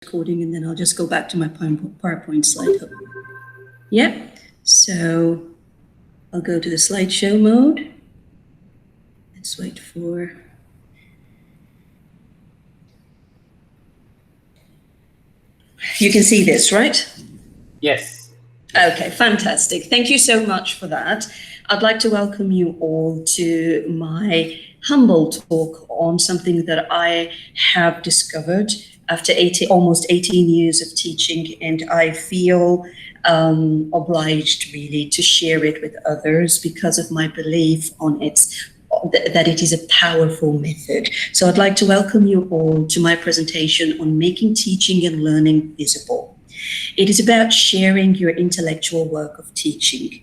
recording, and then I'll just go back to my PowerPoint slide. Yeah, so I'll go to the slideshow mode. Let's wait for... You can see this, right? Yes. Okay, fantastic. Thank you so much for that. I'd like to welcome you all to my humble talk on something that I have discovered after almost 18 years of teaching, and I feel obliged really to share it with others because of my belief on that it is a powerful method. So I'd like to welcome you all to my presentation on making teaching and learning visible. It is about sharing your intellectual work of teaching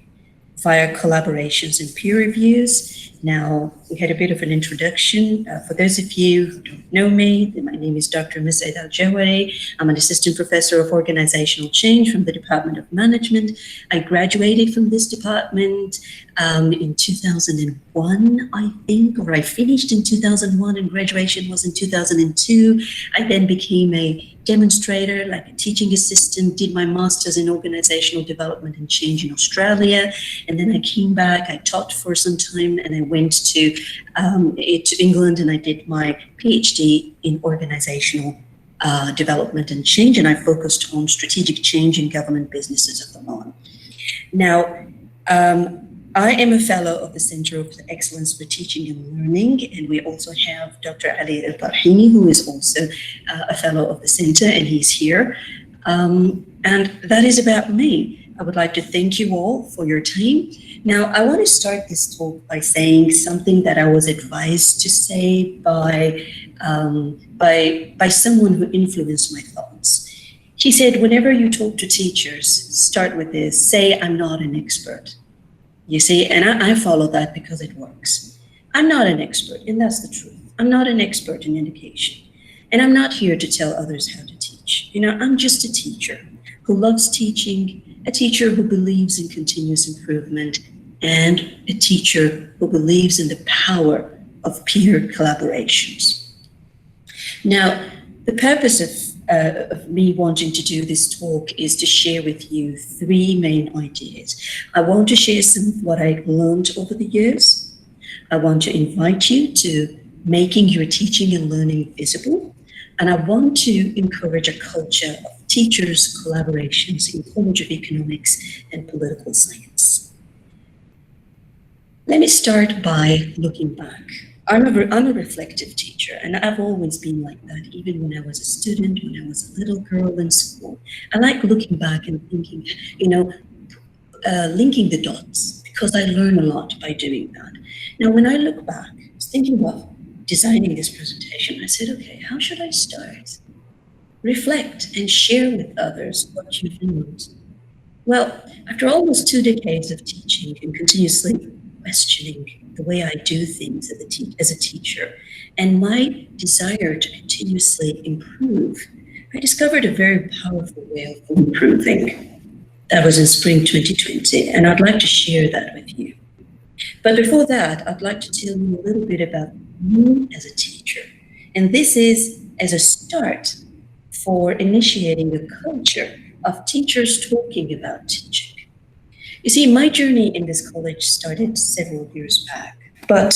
via collaborations and peer reviews. Now, we had a bit of an introduction. For those of you who don't know me, my name is Dr. Musaid Al-Jawari. I'm an assistant professor of organizational change from the Department of Management. I graduated from this department in 2001, I think, or I finished in 2001 and graduation was in 2002. I then became a demonstrator, like a teaching assistant, did my master's in organizational development and change in Australia. And then I came back, I taught for some time, and I went to England and I did my PhD in organizational development and change, and I focused on strategic change in government businesses at the moment. Now, I am a fellow of the Center of Excellence for Teaching and Learning, and we also have Dr. Ali El-Tarhini, who is also a fellow of the center, and he's here. And that is about me. I would like to thank you all for your time. Now, I want to start this talk by saying something that I was advised to say by someone who influenced my thoughts. She said, whenever you talk to teachers, start with this, say, I'm not an expert. You see, and I follow that because it works. I'm not an expert, and that's the truth. I'm not an expert in education, and I'm not here to tell others how to teach. You know, I'm just a teacher who loves teaching, a teacher who believes in continuous improvement, and a teacher who believes in the power of peer collaborations. Now, the purpose of me wanting to do this talk is to share with you three main ideas. I want to share some of what I've learned over the years. I want to invite you to making your teaching and learning visible. And I want to encourage a culture of teachers' collaborations in College of Economics and Political Science. Let me start by looking back. I'm a reflective teacher, and I've always been like that, even when I was a student, when I was a little girl in school. I like looking back and thinking, you know, linking the dots, because I learn a lot by doing that. Now, when I look back, I was thinking of designing this presentation. I said, okay, how should I start? Reflect and share with others what you've learned. Well, after almost 2 decades of teaching and continuously questioning the way I do things as a teacher, and my desire to continuously improve, I discovered a very powerful way of improving. That was in spring 2020, and I'd like to share that with you. But before that, I'd like to tell you a little bit about me as a teacher. And this is as a start for initiating a culture of teachers talking about teaching. You see, my journey in this college started several years back, but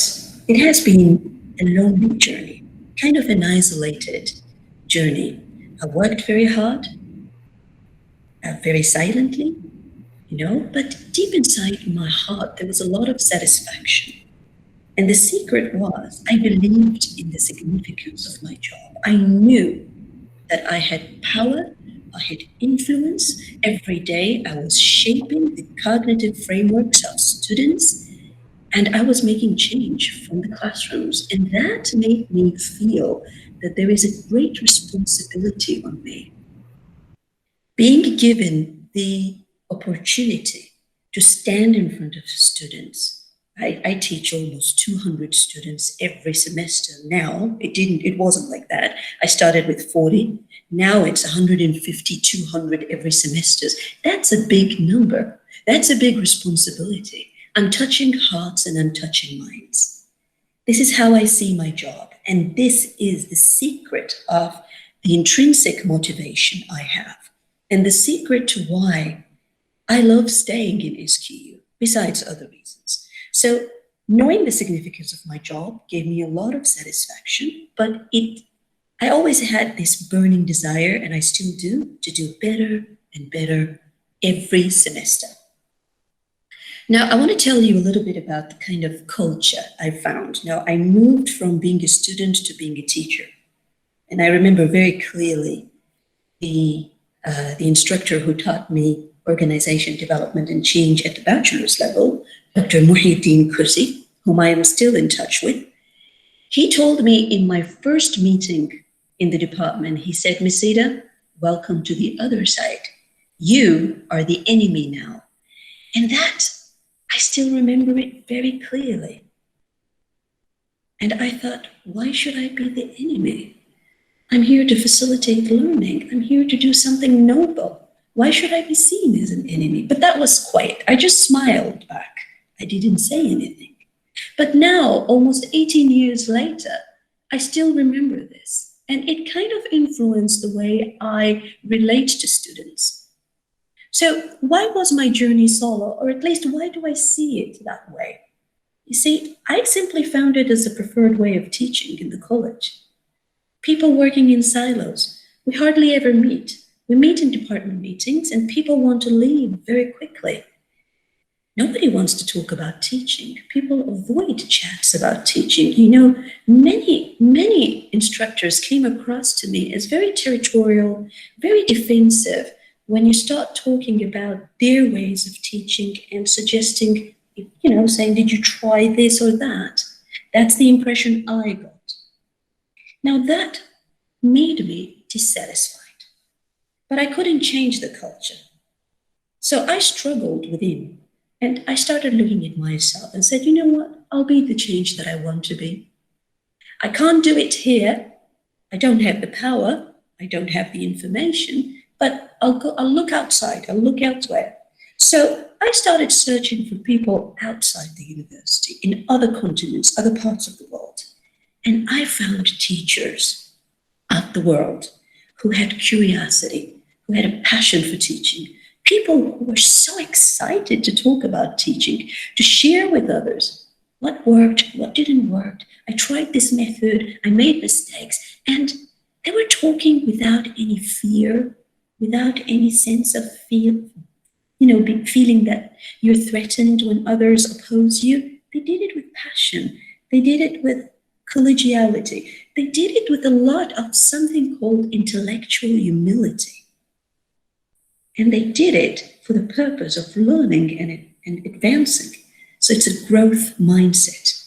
it has been a lonely journey, kind of an isolated journey. I worked very hard, very silently, you know, but deep inside my heart, there was a lot of satisfaction. And the secret was I believed in the significance of my job. I knew that I had power, I had influence. Every day I was shaping the cognitive frameworks of students, and I was making change from the classrooms. And that made me feel that there is a great responsibility on me. Being given the opportunity to stand in front of students. I teach almost 200 students every semester now. It wasn't like that. I started with 40. Now it's 150, 200 every semester. That's a big number. That's a big responsibility. I'm touching hearts and I'm touching minds. This is how I see my job. And this is the secret of the intrinsic motivation I have, and the secret to why I love staying in SQU, besides other reasons. So knowing the significance of my job gave me a lot of satisfaction, but I always had this burning desire, and I still do, to do better and better every semester. Now, I want to tell you a little bit about the kind of culture I found. Now, I moved from being a student to being a teacher. And I remember very clearly the instructor who taught me organization development and change at the bachelor's level, Dr. Muhyiddin Kursi, whom I am still in touch with. He told me in my first meeting in the department, he said, "Miss Ida, welcome to the other side. You are the enemy now." And that, I still remember it very clearly. And I thought, why should I be the enemy? I'm here to facilitate learning. I'm here to do something noble. Why should I be seen as an enemy? But that was quiet. I just smiled back. I didn't say anything. But now, almost 18 years later, I still remember this. And it kind of influenced the way I relate to students. So why was my journey solo? Or at least, why do I see it that way? You see, I simply found it as a preferred way of teaching in the college. People working in silos, we hardly ever meet. We meet in department meetings and people want to leave very quickly. Nobody wants to talk about teaching. People avoid chats about teaching. You know, many instructors came across to me as very territorial, very defensive when you start talking about their ways of teaching and suggesting, saying, "Did you try this or that?" That's the impression I got. Now that made me dissatisfied, but I couldn't change the culture. So I struggled within, and I started looking at myself and said, you know what? I'll be the change that I want to be. I can't do it here. I don't have the power. I don't have the information, but I'll look outside. I'll look elsewhere. So I started searching for people outside the university, in other continents, other parts of the world. And I found teachers of the world who had curiosity, who had a passion for teaching, people who were so excited to talk about teaching, to share with others what worked, what didn't work. I tried this method, I made mistakes, and they were talking without any fear, without any sense of feeling that you're threatened when others oppose you. They did it with passion. They did it with collegiality. They did it with a lot of something called intellectual humility. And they did it for the purpose of learning and advancing. So it's a growth mindset.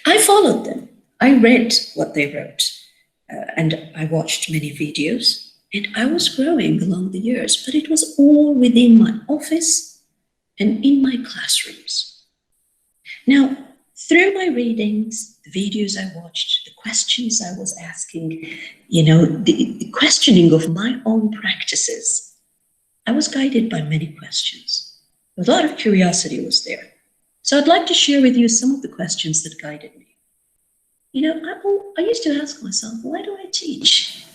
I followed them. I read what they wrote, and I watched many videos. And I was growing along the years, but it was all within my office and in my classrooms. Now, through my readings, the videos I watched, the questions I was asking, the questioning of my own practices, I was guided by many questions. A lot of curiosity was there. So I'd like to share with you some of the questions that guided me. I used to ask myself, why do I teach?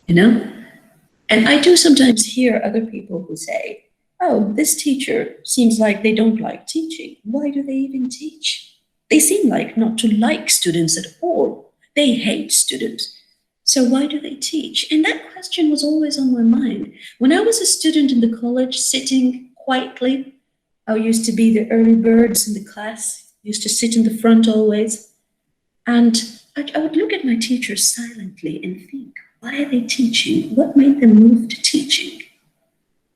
And I do sometimes hear other people who say, oh, this teacher seems like they don't like teaching. Why do they even teach? They seem like not to like students at all. They hate students. So why do they teach? And that question was always on my mind. When I was a student in the college, sitting quietly, I used to be the early birds in the class, used to sit in the front always. And I would look at my teachers silently and think, why are they teaching? What made them move to teaching?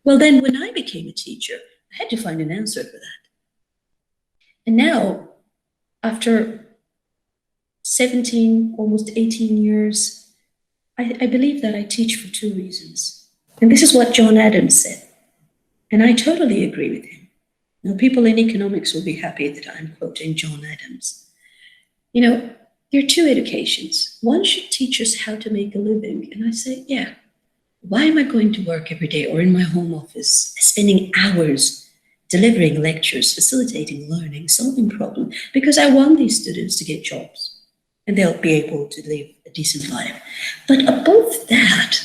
Well, then when I became a teacher, I had to find an answer for that. And now, after 17, almost 18 years, I believe that I teach for two reasons. And this is what John Adams said. And I totally agree with him. Now, people in economics will be happy that I'm quoting John Adams. There are two educations. One should teach us how to make a living. And I say, yeah, why am I going to work every day or in my home office, spending hours delivering lectures, facilitating learning, solving problems? Because I want these students to get jobs. and they'll be able to live a decent life. But above that,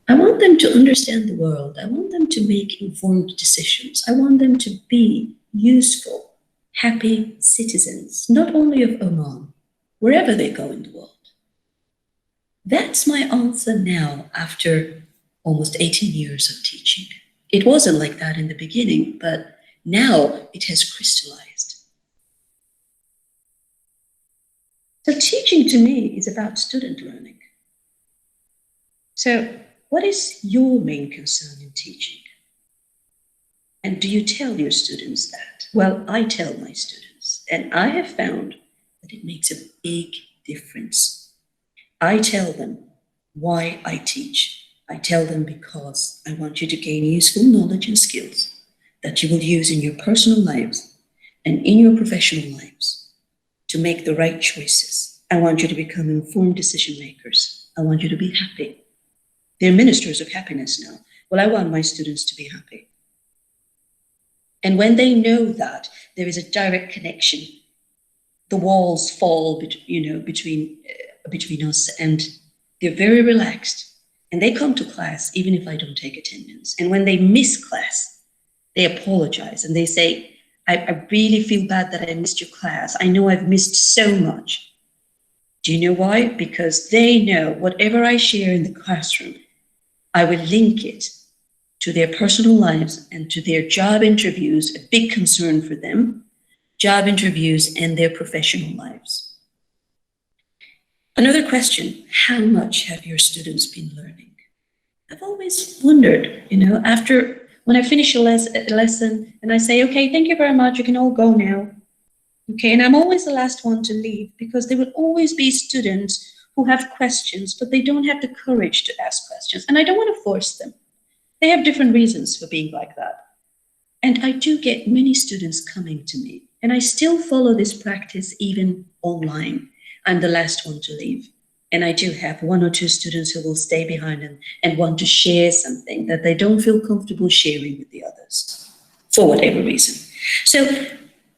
I want them to understand the world. I want them to make informed decisions. I want them to be useful, happy citizens, not only of Oman, wherever they go in the world. That's my answer now after almost 18 years of teaching. It wasn't like that in the beginning, but now it has crystallized. So teaching to me is about student learning. So what is your main concern in teaching? And do you tell your students that? Well, I tell my students, and I have found that it makes a big difference. I tell them why I teach. I tell them because I want you to gain useful knowledge and skills that you will use in your personal lives and in your professional lives to make the right choices. I want you to become informed decision makers. I want you to be happy. They're ministers of happiness now. Well, I want my students to be happy. And when they know that there is a direct connection, the walls fall between us, and they're very relaxed. And they come to class even if I don't take attendance. And when they miss class, they apologize and they say, I really feel bad that I missed your class. I know I've missed so much. Do you know why? Because they know whatever I share in the classroom, I will link it to their personal lives and to their job interviews, a big concern for them, job interviews and their professional lives. Another question, how much have your students been learning? I've always wondered, after when I finish a lesson and I say, okay, thank you very much, you can all go now. Okay, and I'm always the last one to leave because there will always be students who have questions, but they don't have the courage to ask questions. And I don't want to force them. They have different reasons for being like that. And I do get many students coming to me, and I still follow this practice even online. I'm the last one to leave. And I do have one or two students who will stay behind and want to share something that they don't feel comfortable sharing with the others, for whatever reason. So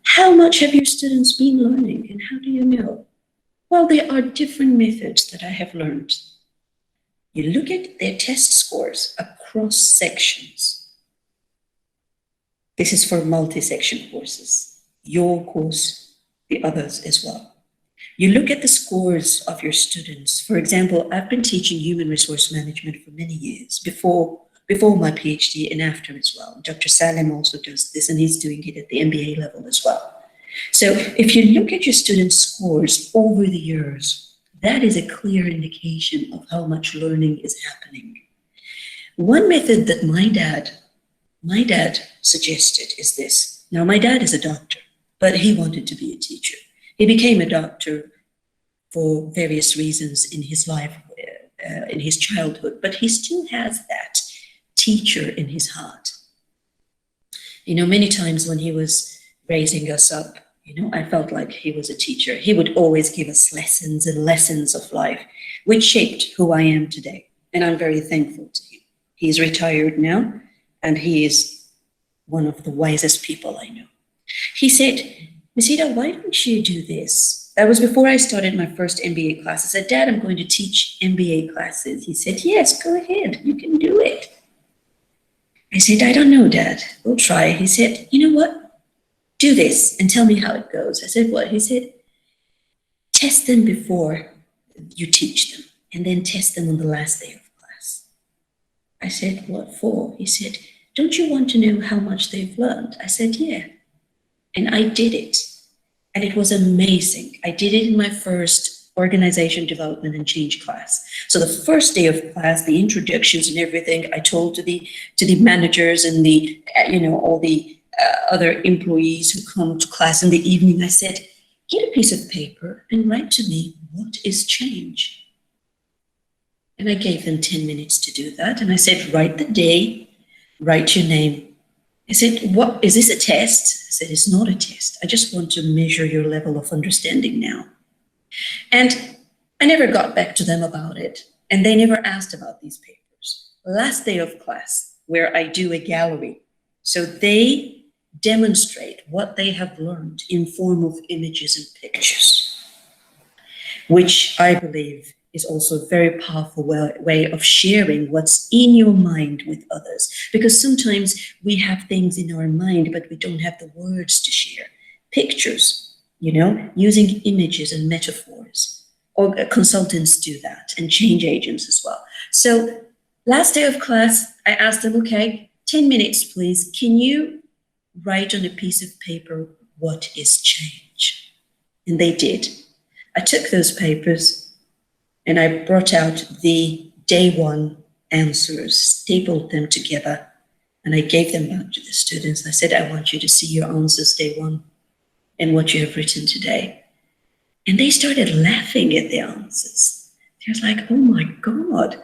how much have your students been learning, and how do you know? Well, there are different methods that I have learned. You look at their test scores across sections. This is for multi-section courses, your course, the others as well. You look at the scores of your students. For example, I've been teaching human resource management for many years, before my PhD and after as well. Dr. Salem also does this, and he's doing it at the MBA level as well. So if you look at your students' scores over the years, that is a clear indication of how much learning is happening. One method that my dad suggested is this. Now, my dad is a doctor, but he wanted to be a teacher. He became a doctor for various reasons in his life, in his childhood, but he still has that teacher in his heart. Many times when he was raising us up, I felt like he was a teacher. He would always give us lessons and lessons of life, which shaped who I am today. And I'm very thankful to him. He's retired now, and he is one of the wisest people I know. He said, Masita, why don't you do this? That was before I started my first MBA class. I said, Dad, I'm going to teach MBA classes. He said, yes, go ahead. You can do it. I said, I don't know, Dad. We'll try. He said, you know what? Do this and tell me how it goes. I said, what? He said, test them before you teach them, and then test them on the last day of class. I said, what for? He said, don't you want to know how much they've learned? I said, yeah. And I did it. And it was amazing. I did it in my first organization development and change class. So the first day of class, the introductions and everything, I told to the managers and the, all the other employees who come to class in the evening, I said, get a piece of paper and write to me, what is change? And I gave them 10 minutes to do that. And I said, write the day, write your name. I said, what, is this a test? I said, it's not a test. I just want to measure your level of understanding now. And I never got back to them about it. And they never asked about these papers. Last day of class, where I do a gallery. So they demonstrate what they have learned in form of images and pictures. which I believe is also a very powerful way of sharing what's in your mind with others. Because sometimes we have things in our mind, but we don't have the words to share. Pictures, using images and metaphors. Or consultants do that, and change agents as well. So last day of class, I asked them, okay, 10 minutes, please. Can you write on a piece of paper what is change? And they did. I took those papers and I brought out the day one answers, stapled them together, and I gave them back to the students. I said, I want you to see your answers day one and what you have written today. And they started laughing at the answers. They was like, oh my God,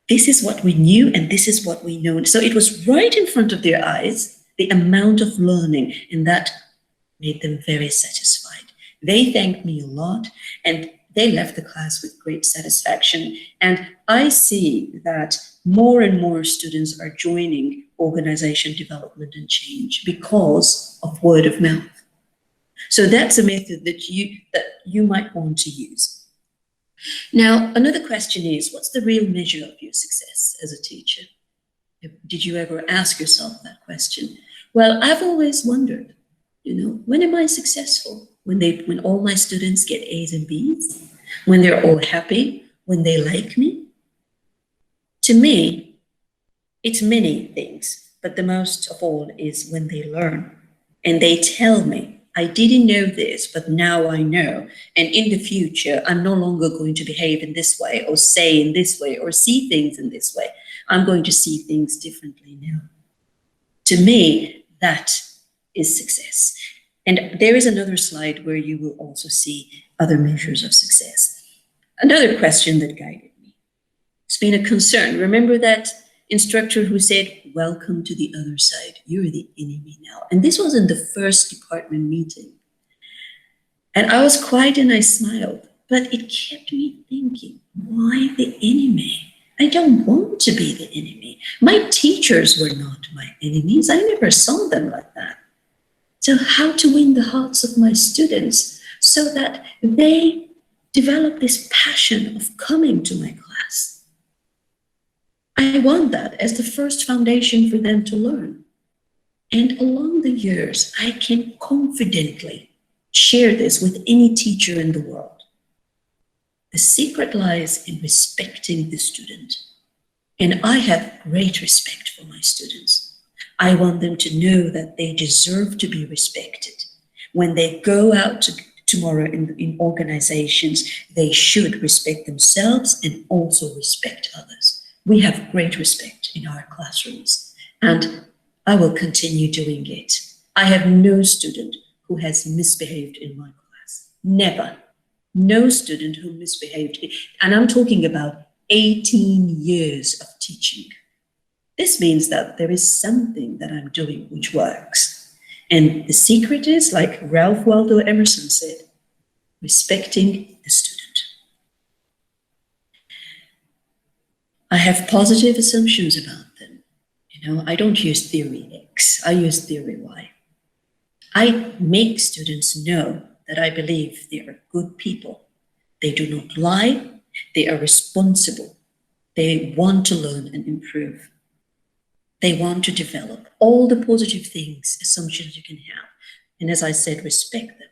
this is what we knew and this is what we know. So it was right in front of their eyes, the amount of learning, and that made them very satisfied. They thanked me a lot and they left the class with great satisfaction. And I see that more and more students are joining organization development and change because of word of mouth. So that's a method that you might want to use. Now, another question is, what's the real measure of your success as a teacher? Did you ever ask yourself that question? Well, I've always wondered, when am I successful? When all my students get A's and B's? When they're all happy? When they like me? To me, it's many things, but the most of all is when they learn and they tell me, I didn't know this, but now I know. And in the future, I'm no longer going to behave in this way or say in this way or see things in this way. I'm going to see things differently now. To me, that is success. And there is another slide where you will also see other measures of success. Another question that guided me. It's been a concern. Remember that instructor who said, welcome to the other side. You're the enemy now. And this was in the first department meeting. And I was quiet and I smiled, but it kept me thinking, why the enemy? I don't want to be the enemy. My teachers were not my enemies. I never saw them like that. So how to win the hearts of my students so that they develop this passion of coming to my class? I want that as the first foundation for them to learn. And along the years, I can confidently share this with any teacher in the world. The secret lies in respecting the student. And I have great respect for my students. I want them to know that they deserve to be respected. When they go out tomorrow in organizations, they should respect themselves and also respect others. We have great respect in our classrooms, and I will continue doing it. I have no student who has misbehaved in my class. Never. No student who misbehaved. And I'm talking about 18 years of teaching. This means that there is something that I'm doing which works. And the secret is, like Ralph Waldo Emerson said, respecting the student. I have positive assumptions about them. I don't use theory X, I use theory Y. I make students know that I believe they are good people. They do not lie, they are responsible. They want to learn and improve. They want to develop all the positive things, assumptions you can have. And as I said, respect them.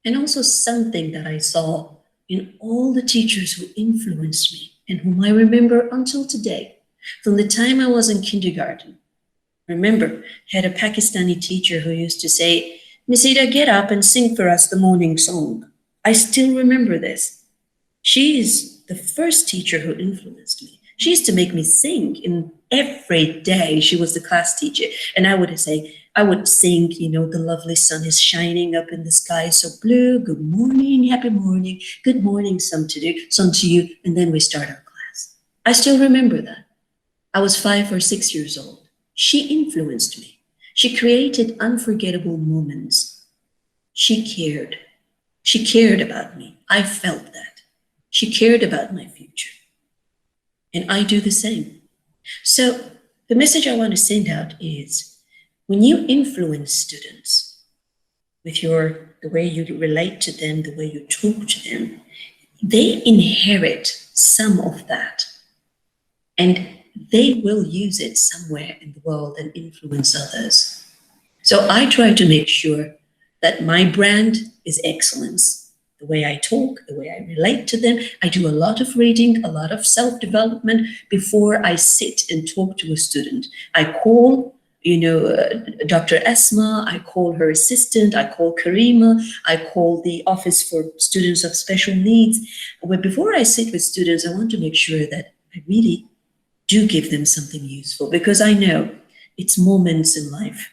And also something that I saw in all the teachers who influenced me and whom I remember until today, from the time I was in kindergarten. Remember, I had a Pakistani teacher who used to say, Miss Ida, get up and sing for us the morning song. I still remember this. She is the first teacher who influenced me. She used to make me sing in every day. She was the class teacher. And I would sing, the lovely sun is shining up in the sky, so blue. Good morning, happy morning. Good morning, sun to you. And then we start our class. I still remember that. I was 5 or 6 years old. She influenced me. She created unforgettable moments. She cared. She cared about me. I felt that. She cared about my future. And I do the same. So the message I want to send out is, when you influence students with the way you relate to them, the way you talk to them, they inherit some of that, and they will use it somewhere in the world and influence others. So I try to make sure that my brand is excellence. The way I talk, the way I relate to them. I do a lot of reading, a lot of self-development before I sit and talk to a student. I call, Dr. Esma, I call her assistant, I call Karima, I call the Office for Students of Special Needs. But before I sit with students, I want to make sure that I really do give them something useful, because I know it's moments in life,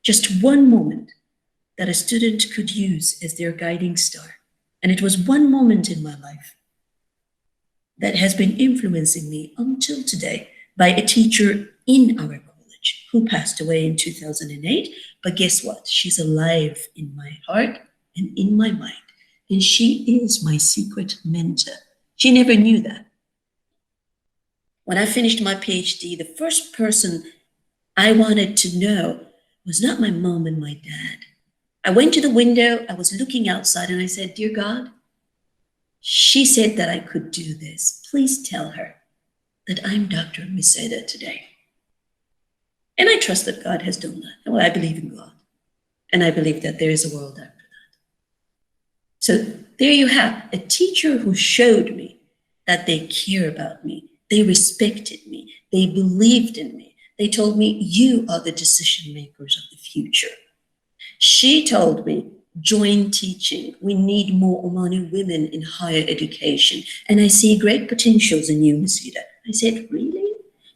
just one moment that a student could use as their guiding star. And it was one moment in my life that has been influencing me until today by a teacher in our college who passed away in 2008. But guess what? She's alive in my heart and in my mind. And she is my secret mentor. She never knew that. When I finished my PhD, the first person I wanted to know was not my mom and my dad. I went to the window, I was looking outside, and I said, "Dear God, she said that I could do this. Please tell her that I'm Dr. Miseda today." And I trust that God has done that. Well, I believe in God. And I believe that there is a world after that. So there you have a teacher who showed me that they care about me. They respected me. They believed in me. They told me, "You are the decision makers of the future." She told me, "Join teaching. We need more Omani women in higher education. And I see great potentials in you, Misida." I said, "Really?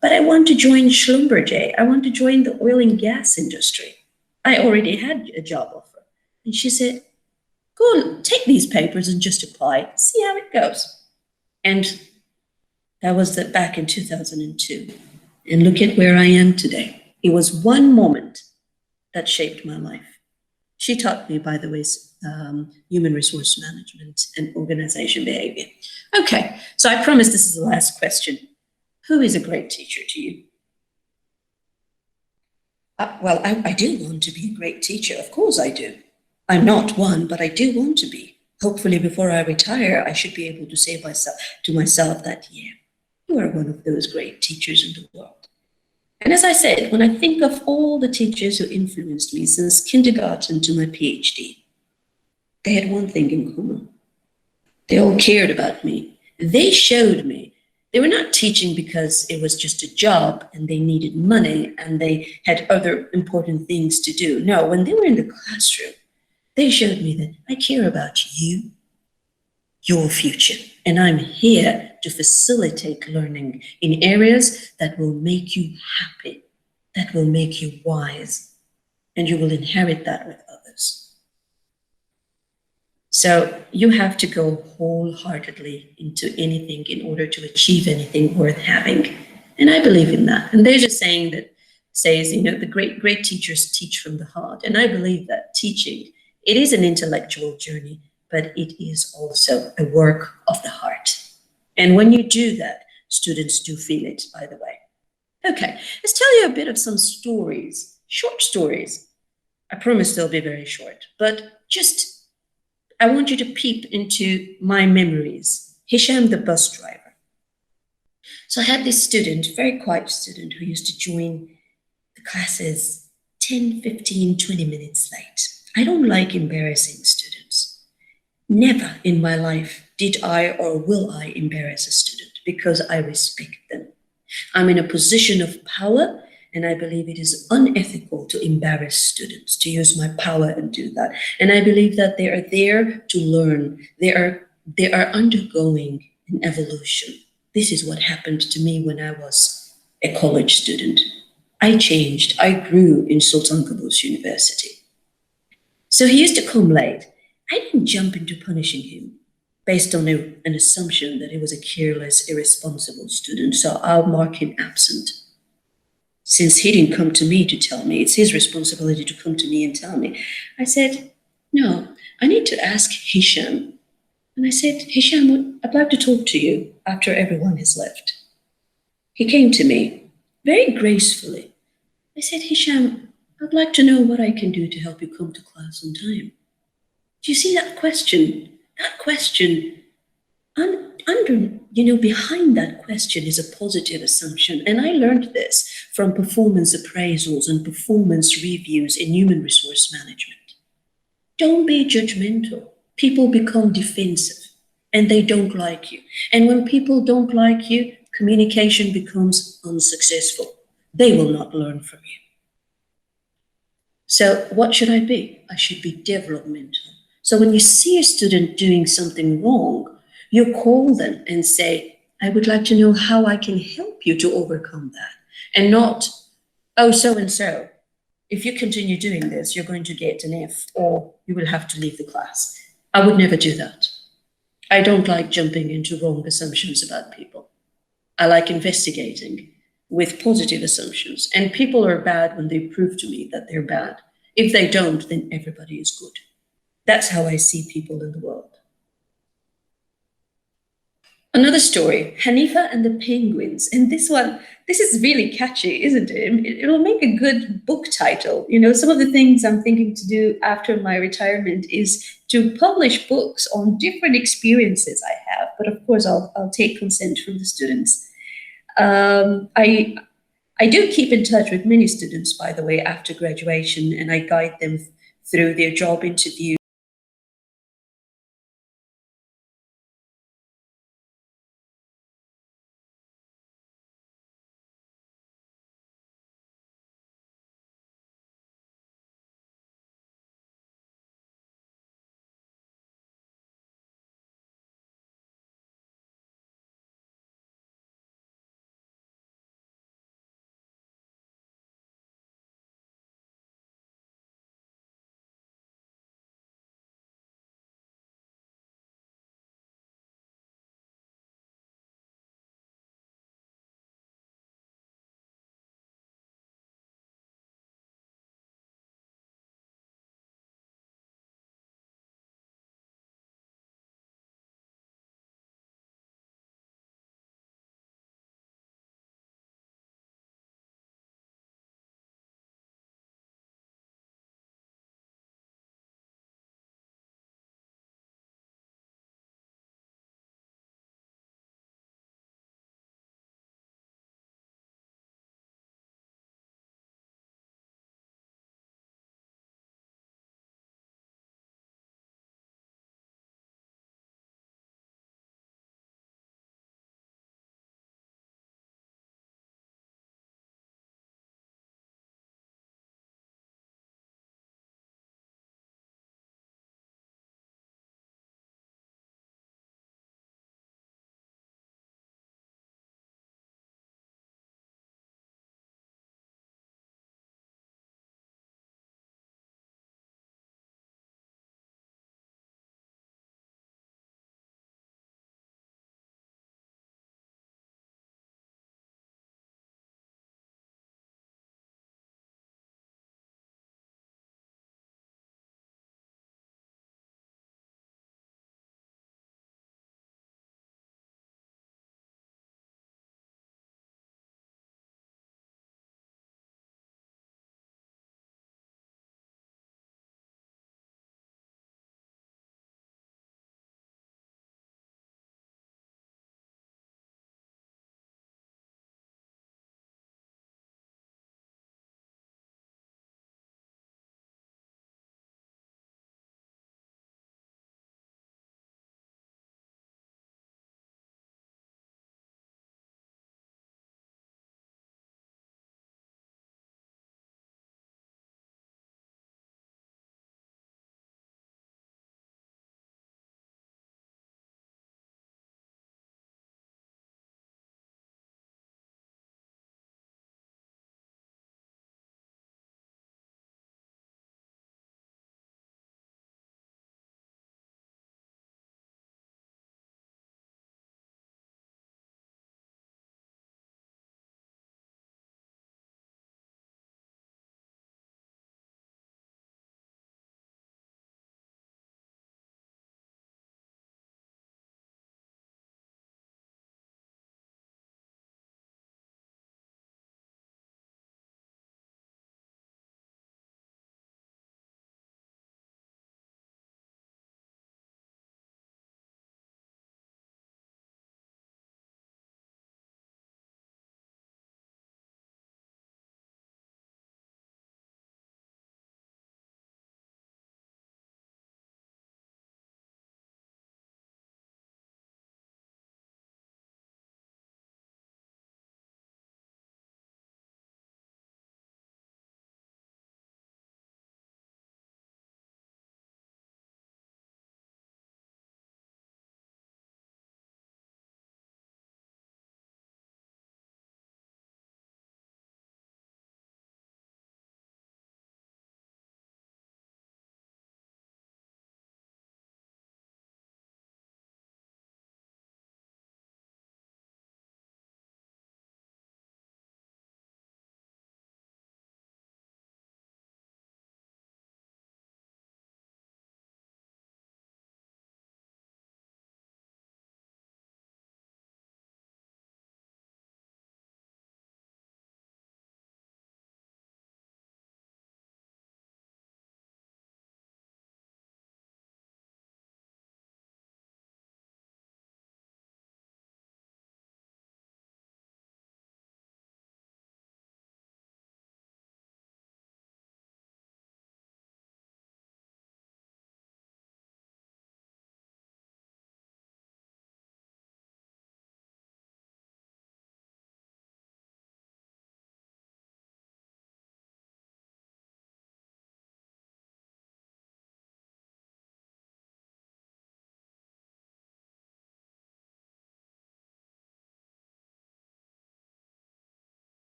But I want to join Schlumberger. I want to join the oil and gas industry. I already had a job offer." And she said, "Go take these papers and just apply. See how it goes." And that was back in 2002. And look at where I am today. It was one moment that shaped my life. She taught me, by the way, human resource management and organization behavior. Okay, so I promise this is the last question. Who is a great teacher to you? Well, I do want to be a great teacher. Of course I do. I'm not one, but I do want to be. Hopefully before I retire, I should be able to say to myself that, yeah, you are one of those great teachers in the world. And as I said, when I think of all the teachers who influenced me since kindergarten to my PhD, they had one thing in common. They all cared about me. They showed me. They were not teaching because it was just a job and they needed money and they had other important things to do. No, when they were in the classroom, they showed me that I care about you, your future, and I'm here to facilitate learning in areas that will make you happy, that will make you wise, and you will inherit that with others. So you have to go wholeheartedly into anything in order to achieve anything worth having. And I believe in that. And there's a saying that says, the great teachers teach from the heart. And I believe that teaching, it is an intellectual journey, but it is also a work of the heart. And when you do that, students do feel it, by the way. Okay, let's tell you a bit of some stories, short stories. I promise they'll be very short, but I want you to peep into my memories. Hisham, the bus driver. So I had this student, very quiet student, who used to join the classes 10, 15, 20 minutes late. I don't like embarrassing students. Never in my life did I or will I embarrass a student, because I respect them. I'm in a position of power, and I believe it is unethical to embarrass students, to use my power and do that. And I believe that they are there to learn. They are undergoing an evolution. This is what happened to me when I was a college student. I changed. I grew in Sultan Qaboos University. So he used to come late. I didn't jump into punishing him based on an assumption that he was a careless, irresponsible student, so I'll mark him absent. Since he didn't come to me to tell me, it's his responsibility to come to me and tell me. I said, "No, I need to ask Hisham." And I said, "Hisham, I'd like to talk to you after everyone has left." He came to me very gracefully. I said, "Hisham, I'd like to know what I can do to help you come to class on time." Do you see that question? That question behind that question is a positive assumption. And I learned this from performance appraisals and performance reviews in human resource management. Don't be judgmental. People become defensive and they don't like you. And when people don't like you, communication becomes unsuccessful. They will not learn from you. So, what should I be? I should be developmental. So, when you see a student doing something wrong, you call them and say, I would like to know how I can help you to overcome that. And not, oh, so and so, if you continue doing this, you're going to get an F or you will have to leave the class. I would never do that. I don't like jumping into wrong assumptions about people. I like investigating with positive assumptions. And people are bad when they prove to me that they're bad. If they don't, then everybody is good. That's how I see people in the world. Another story, Hanifa and the Penguins. And this is really catchy, isn't it? It'll make a good book title. Some of the things I'm thinking to do after my retirement is to publish books on different experiences I have. But of course, I'll take consent from the students. I do keep in touch with many students, by the way, after graduation, and I guide them through their job interview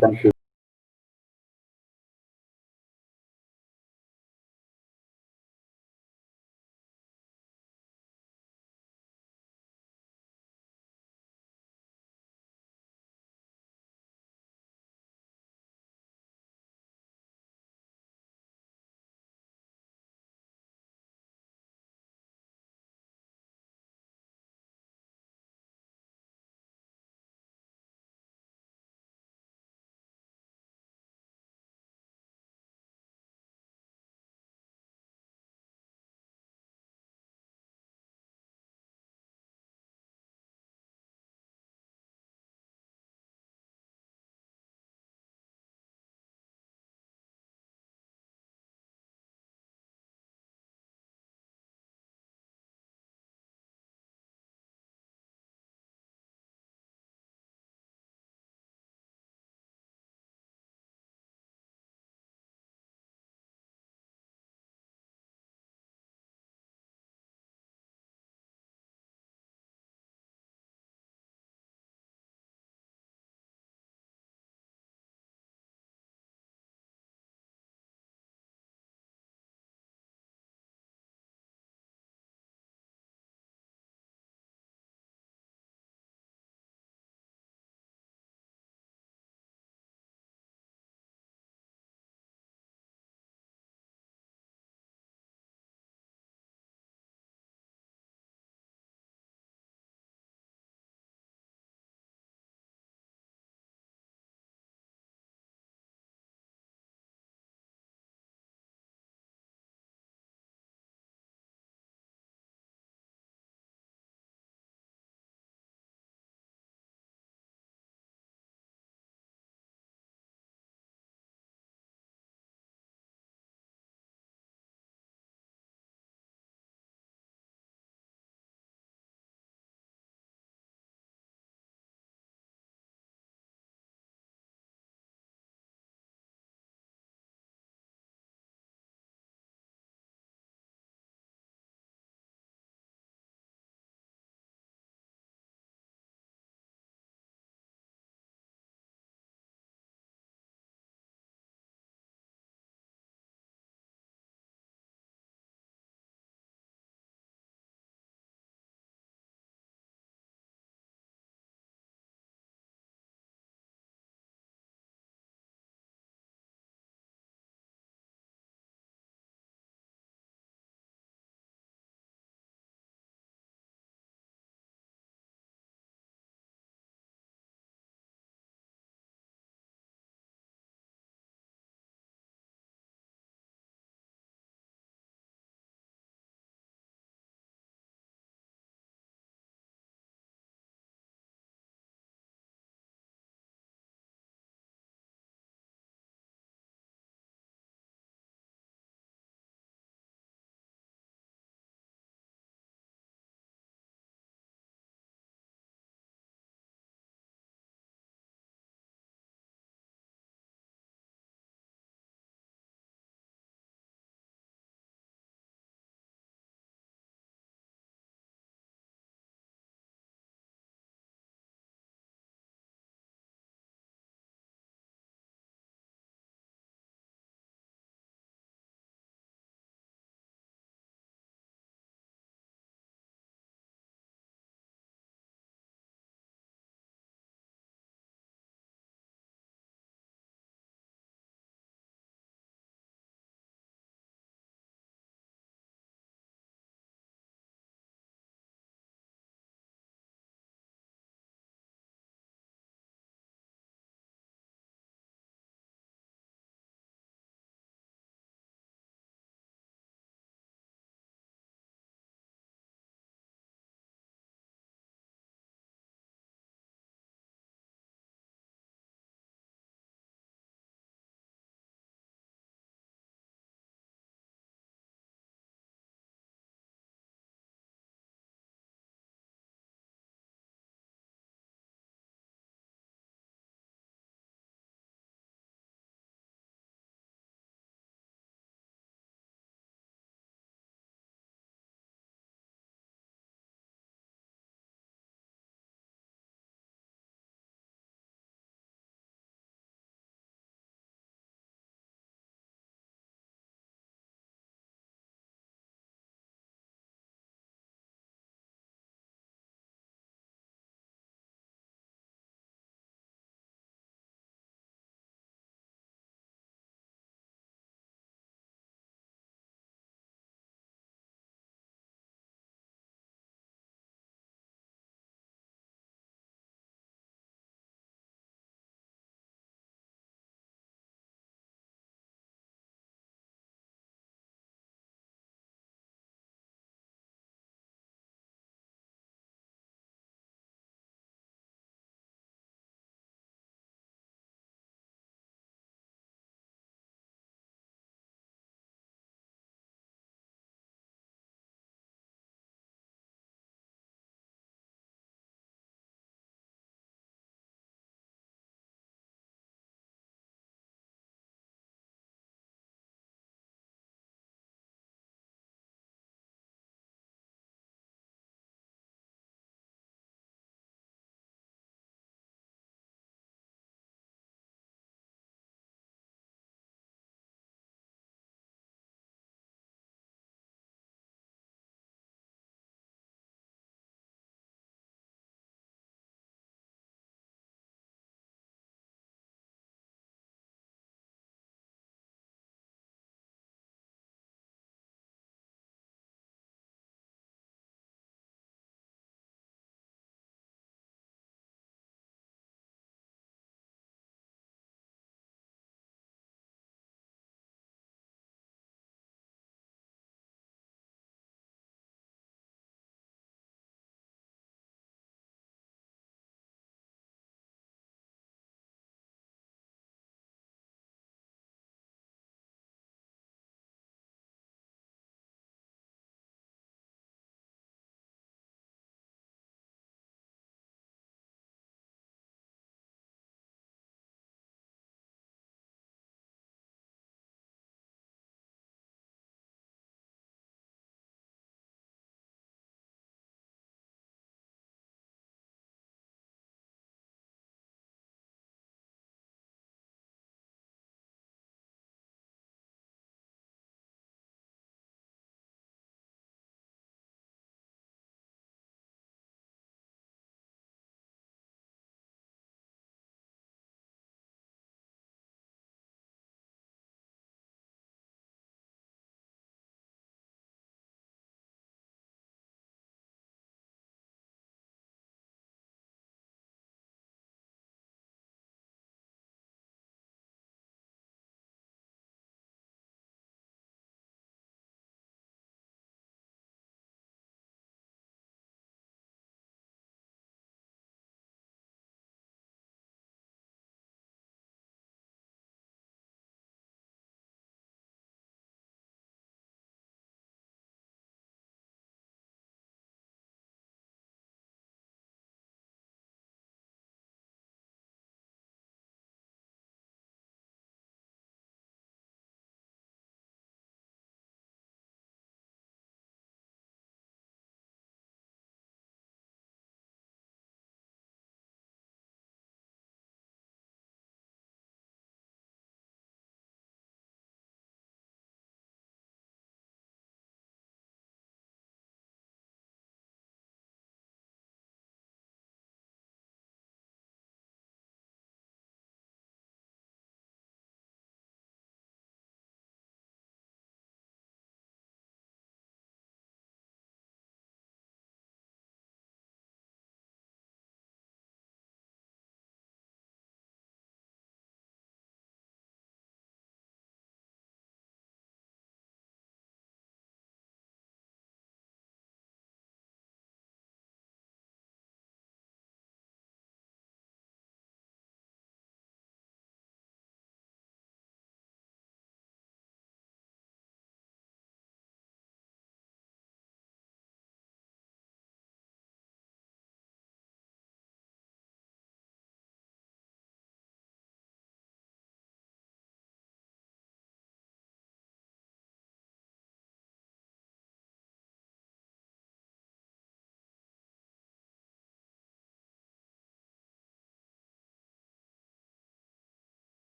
Thank you.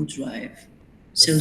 drive. So